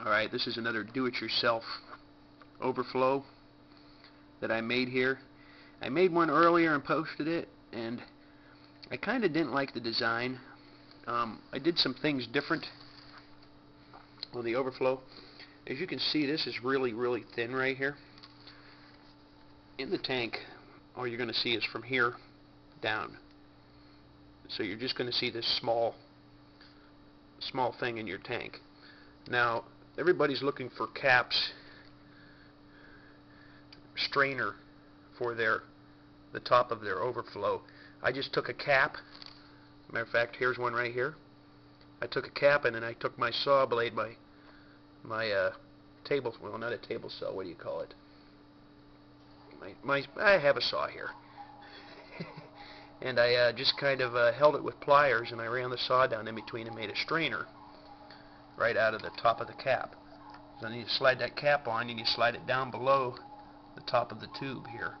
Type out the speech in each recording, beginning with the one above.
Alright, this is another do-it-yourself overflow that I made here. I made one earlier and posted it, and I kind of didn't like the design. I did some things different on the overflow. As you can see, this is really thin right here. In the tank, all you're going to see is from here down. So you're just going to see this small thing in your tank. Now, everybody's looking for caps, strainer for the top of their overflow. I just took a cap. Matter of fact, here's one right here. I took a cap, and then I took my saw blade, my table, well, not a table saw, what do you call it? I have a saw here. And I just kind of held it with pliers, and I ran the saw down in between and made a strainer right out of the top of the cap. So then you slide that cap on, and you slide it down below the top of the tube here,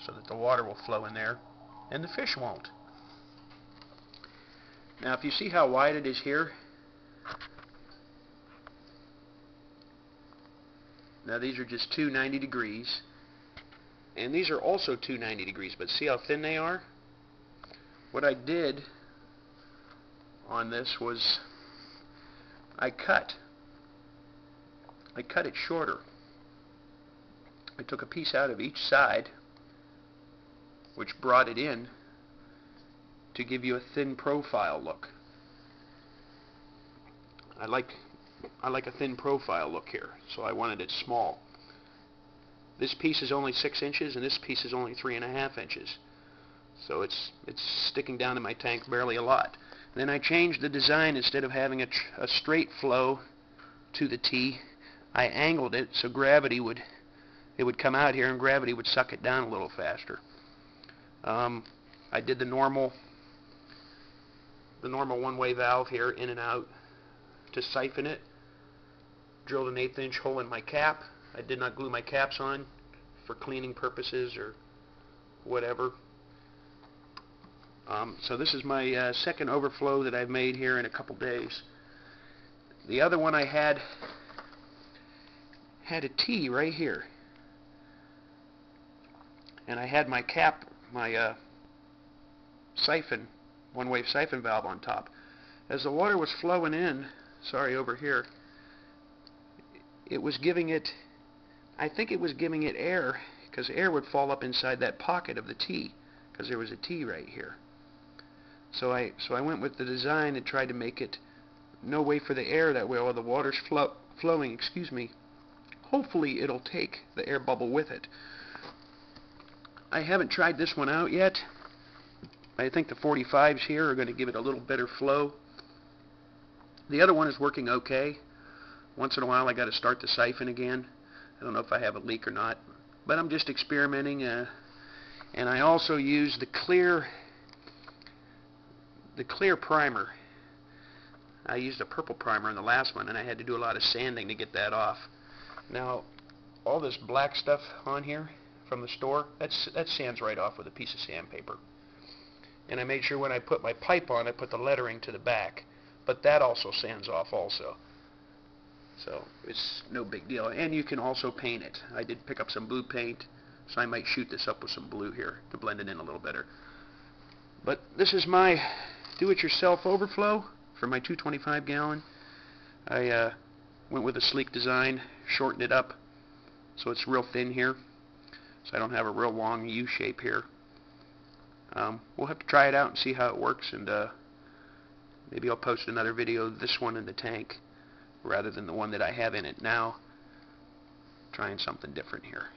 so that the water will flow in there and the fish won't. Now, if you see how wide it is here, now these are just two 90 degrees, and these are also two 90 degrees, but see how thin they are? What I did on this was I cut it shorter. I took a piece out of each side, which brought it in to give you a thin profile look. I like a thin profile look here, so I wanted it small. This piece is only 6 inches, and this piece is only 3.5 inches. So it's sticking down in my tank barely a lot. Then I changed the design. Instead of having a straight flow to the T, I angled it so gravity would come out here, and gravity would suck it down a little faster. I did the normal one-way valve here, in and out, to siphon it. Drilled an 1/8 inch hole in my cap. I did not glue my caps on for cleaning purposes or whatever. So this is my second overflow that I've made here in a couple days. The other one I had a T right here, and I had my cap, my siphon, one-way siphon valve on top. As the water was flowing in, over here, it was giving it, I think it was giving it air, because air would fall up inside that pocket of the T, because there was a T right here. So I went with the design and tried to make it no way for the air, that way while the water's flowing, hopefully it'll take the air bubble with it. I haven't tried this one out yet. I think the 45s here are going to give it a little better flow. The other one is working okay. Once in a while I got to start the siphon again. I don't know if I have a leak or not, but I'm just experimenting. And I also use the clear primer. I used a purple primer in the last one, and I had to do a lot of sanding to get that off. Now, all this black stuff on here from the store, that sands right off with a piece of sandpaper. And I made sure when I put my pipe on, I put the lettering to the back, but that also sands off also. So it's no big deal. And you can also paint it. I did pick up some blue paint, so I might shoot this up with some blue here to blend it in a little better. But this is my do-it-yourself overflow for my 225 gallon. I went with a sleek design, shortened it up so it's real thin here, so I don't have a real long U shape here. We'll have to try it out and see how it works, and maybe I'll post another video of this one in the tank rather than the one that I have in it now, trying something different here.